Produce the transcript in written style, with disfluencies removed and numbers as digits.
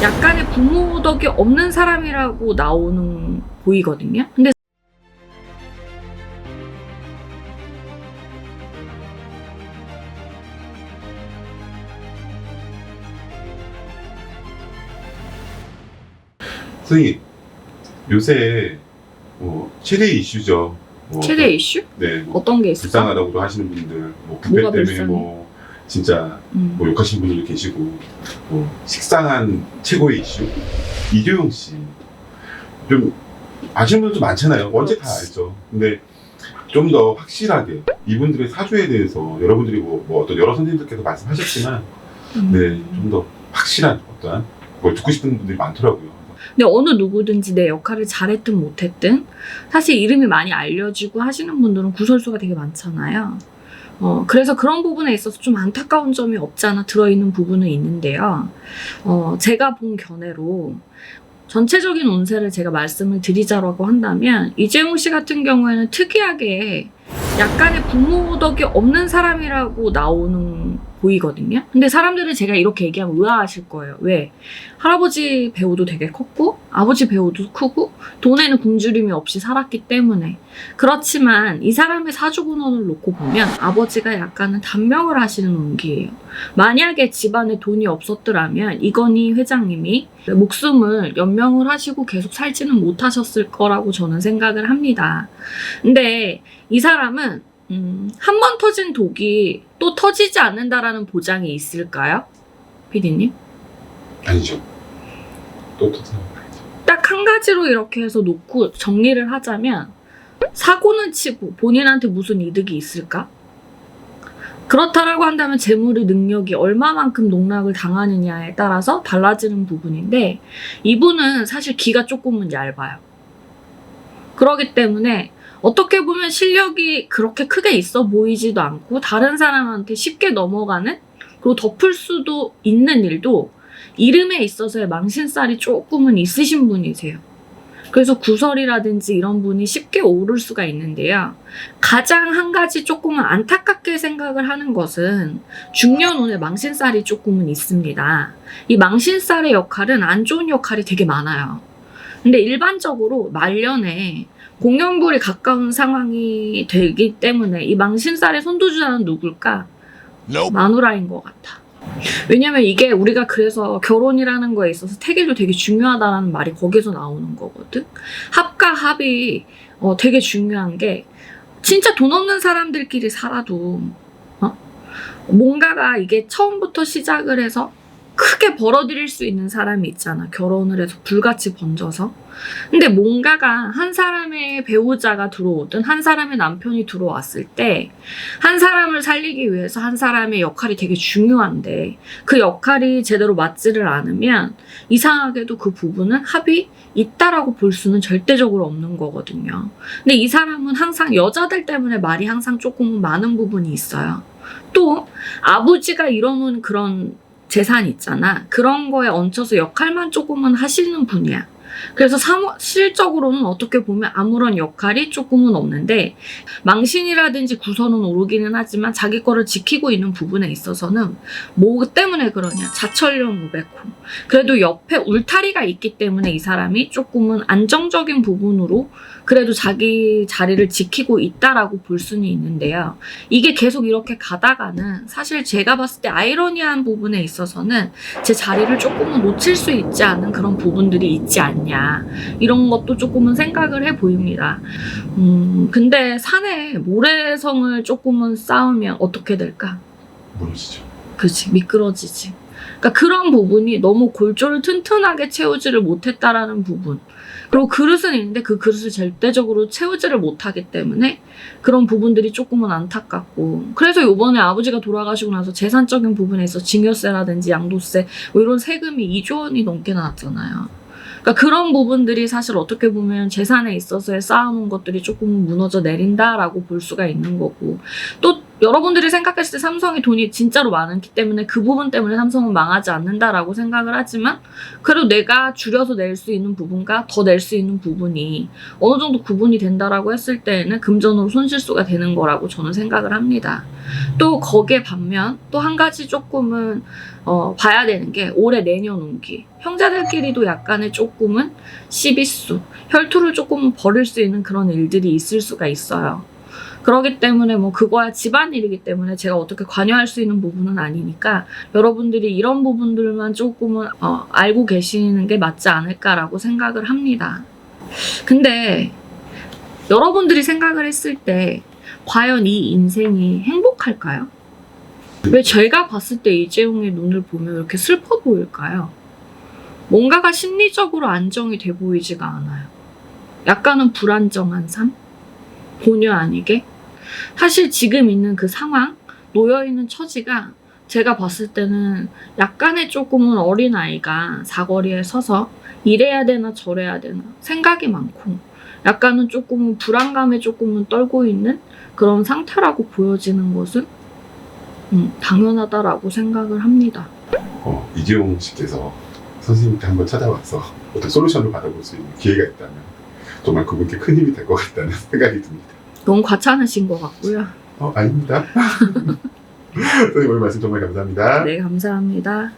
약간의 부모 덕이 없는 사람이라고 나오는 보이거든요. 근데 선생님, 요새 최대 이슈죠. 최대 이슈? 네, 어떤 게 있을까? 불쌍하다고도 하시는 분들, 부패 뭐가 때문에 불쌍해? 진짜 욕하시는 분들도 계시고, 식상한 최고의 이슈 이조용 씨. 좀 아시는 분들도 많잖아요. 언제 다 그렇지. 알죠. 근데 좀 더 확실하게 이분들의 사주에 대해서 여러분들이 어떤 여러 선생님들께서 말씀하셨지만, 네, 좀 더 확실한 어떤 걸 듣고 싶은 분들이 많더라고요. 근데 어느 누구든지 내 역할을 잘했든 못했든 사실 이름이 많이 알려지고 하시는 분들은 구설수가 되게 많잖아요. 그래서 그런 부분에 있어서 좀 안타까운 점이 없지 않아 들어있는 부분은 있는데요. 제가 본 견해로 전체적인 운세를 제가 말씀을 드리자라고 한다면 이재용 씨 같은 경우에는 특이하게 약간의 부모 덕이 없는 사람이라고 나오는 보이거든요. 근데 사람들은 제가 이렇게 얘기하면 의아하실 거예요. 왜? 할아버지 배우도 되게 컸고 아버지 배우도 크고 돈에는 굶주림이 없이 살았기 때문에. 그렇지만 이 사람의 사주군원을 놓고 보면 아버지가 약간은 단명을 하시는 운기예요. 만약에 집안에 돈이 없었더라면 이건희 회장님이 목숨을 연명을 하시고 계속 살지는 못하셨을 거라고 저는 생각을 합니다. 근데 이 사람은 한 번 터진 독이 또 터지지 않는다라는 보장이 있을까요? 피디님? 아니죠. 또 터져요. 딱 한 가지로 이렇게 해서 놓고 정리를 하자면 사고는 치고 본인한테 무슨 이득이 있을까? 그렇다라고 한다면 재물의 능력이 얼마만큼 농락을 당하느냐에 따라서 달라지는 부분인데 이분은 사실 기가 조금은 얇아요. 그렇기 때문에 어떻게 보면 실력이 그렇게 크게 있어 보이지도 않고 다른 사람한테 쉽게 넘어가는 그리고 덮을 수도 있는 일도 이름에 있어서의 망신살이 조금은 있으신 분이세요. 그래서 구설이라든지 이런 분이 쉽게 오를 수가 있는데요. 가장 한 가지 조금은 안타깝게 생각을 하는 것은 중년운에 망신살이 조금은 있습니다. 이 망신살의 역할은 안 좋은 역할이 되게 많아요. 근데 일반적으로 말년에 공연불이 가까운 상황이 되기 때문에 이 망신살의 선두주자는 누굴까? 마누라인 것 같아. 왜냐면 이게 우리가 그래서 결혼이라는 거에 있어서 태길도 되게 중요하다라는 말이 거기서 나오는 거거든. 합과 합이 되게 중요한 게 진짜 돈 없는 사람들끼리 살아도 뭔가가 이게 처음부터 시작을 해서 크게 벌어들일 수 있는 사람이 있잖아. 결혼을 해서 불같이 번져서. 근데 뭔가가 한 사람의 배우자가 들어오든 한 사람의 남편이 들어왔을 때 한 사람을 살리기 위해서 한 사람의 역할이 되게 중요한데 그 역할이 제대로 맞지를 않으면 이상하게도 그 부분은 합이 있다라고 볼 수는 절대적으로 없는 거거든요. 근데 이 사람은 항상 여자들 때문에 말이 항상 조금 많은 부분이 있어요. 또 아버지가 이뤄놓은 그런 재산 있잖아. 그런 거에 얹혀서 역할만 조금은 하시는 분이야. 그래서 실적으로는 어떻게 보면 아무런 역할이 조금은 없는데 망신이라든지 구설은 오르기는 하지만 자기 거를 지키고 있는 부분에 있어서는 뭐 때문에 그러냐. 자철령 우백호. 그래도 옆에 울타리가 있기 때문에 이 사람이 조금은 안정적인 부분으로 그래도 자기 자리를 지키고 있다라고 볼 수는 있는데요. 이게 계속 이렇게 가다가는 사실 제가 봤을 때 아이러니한 부분에 있어서는 제 자리를 조금은 놓칠 수 있지 않은 그런 부분들이 있지 않냐. 이런 것도 조금은 생각을 해 보입니다. 근데 산에 모래성을 조금은 쌓으면 어떻게 될까? 모르시죠. 그치, 미끄러지지. 그러니까 그런 부분이 너무 골조를 튼튼하게 채우지를 못했다라는 부분. 그리고 그릇은 있는데 그 그릇을 절대적으로 채우지를 못하기 때문에 그런 부분들이 조금은 안타깝고 그래서 요번에 아버지가 돌아가시고 나서 재산적인 부분에 있어 증여세라든지 양도세 뭐 이런 세금이 2조 원이 넘게 나왔잖아요. 그러니까 그런 부분들이 사실 어떻게 보면 재산에 있어서의 쌓아놓은 것들이 조금 무너져 내린다라고 볼 수가 있는 거고 또 여러분들이 생각했을 때 삼성이 돈이 진짜로 많기 때문에 그 부분 때문에 삼성은 망하지 않는다라고 생각을 하지만 그래도 내가 줄여서 낼 수 있는 부분과 더 낼 수 있는 부분이 어느 정도 구분이 된다라고 했을 때에는 금전으로 손실수가 되는 거라고 저는 생각을 합니다. 또 거기에 반면 또 한 가지 조금은 봐야 되는 게 올해 내년 운기. 형제들끼리도 약간의 조금은 시비수, 혈투를 조금 벌일 수 있는 그런 일들이 있을 수가 있어요. 그렇기 때문에 뭐 그거야 집안일이기 때문에 제가 어떻게 관여할 수 있는 부분은 아니니까 여러분들이 이런 부분들만 조금은 알고 계시는 게 맞지 않을까라고 생각을 합니다. 근데 여러분들이 생각을 했을 때 과연 이 인생이 행복할까요? 왜 제가 봤을 때 이재용의 눈을 보면 이렇게 슬퍼 보일까요? 뭔가가 심리적으로 안정이 돼 보이지가 않아요. 약간은 불안정한 삶? 본의 아니게? 사실 지금 있는 그 상황, 놓여있는 처지가 제가 봤을 때는 약간의 조금은 어린아이가 사거리에 서서 이래야 되나 저래야 되나 생각이 많고 약간은 조금은 불안감에 조금은 떨고 있는 그런 상태라고 보여지는 것은 당연하다라고 생각을 합니다. 이재용 씨께서 선생님께 한번 찾아와서 어떤 솔루션을 받아볼 수 있는 기회가 있다면 정말 그분께 큰 힘이 될 것 같다는 생각이 듭니다. 너무 과찬하신 것 같고요. 아닙니다. 선생님 오늘 말씀 정말 감사합니다. 네, 감사합니다.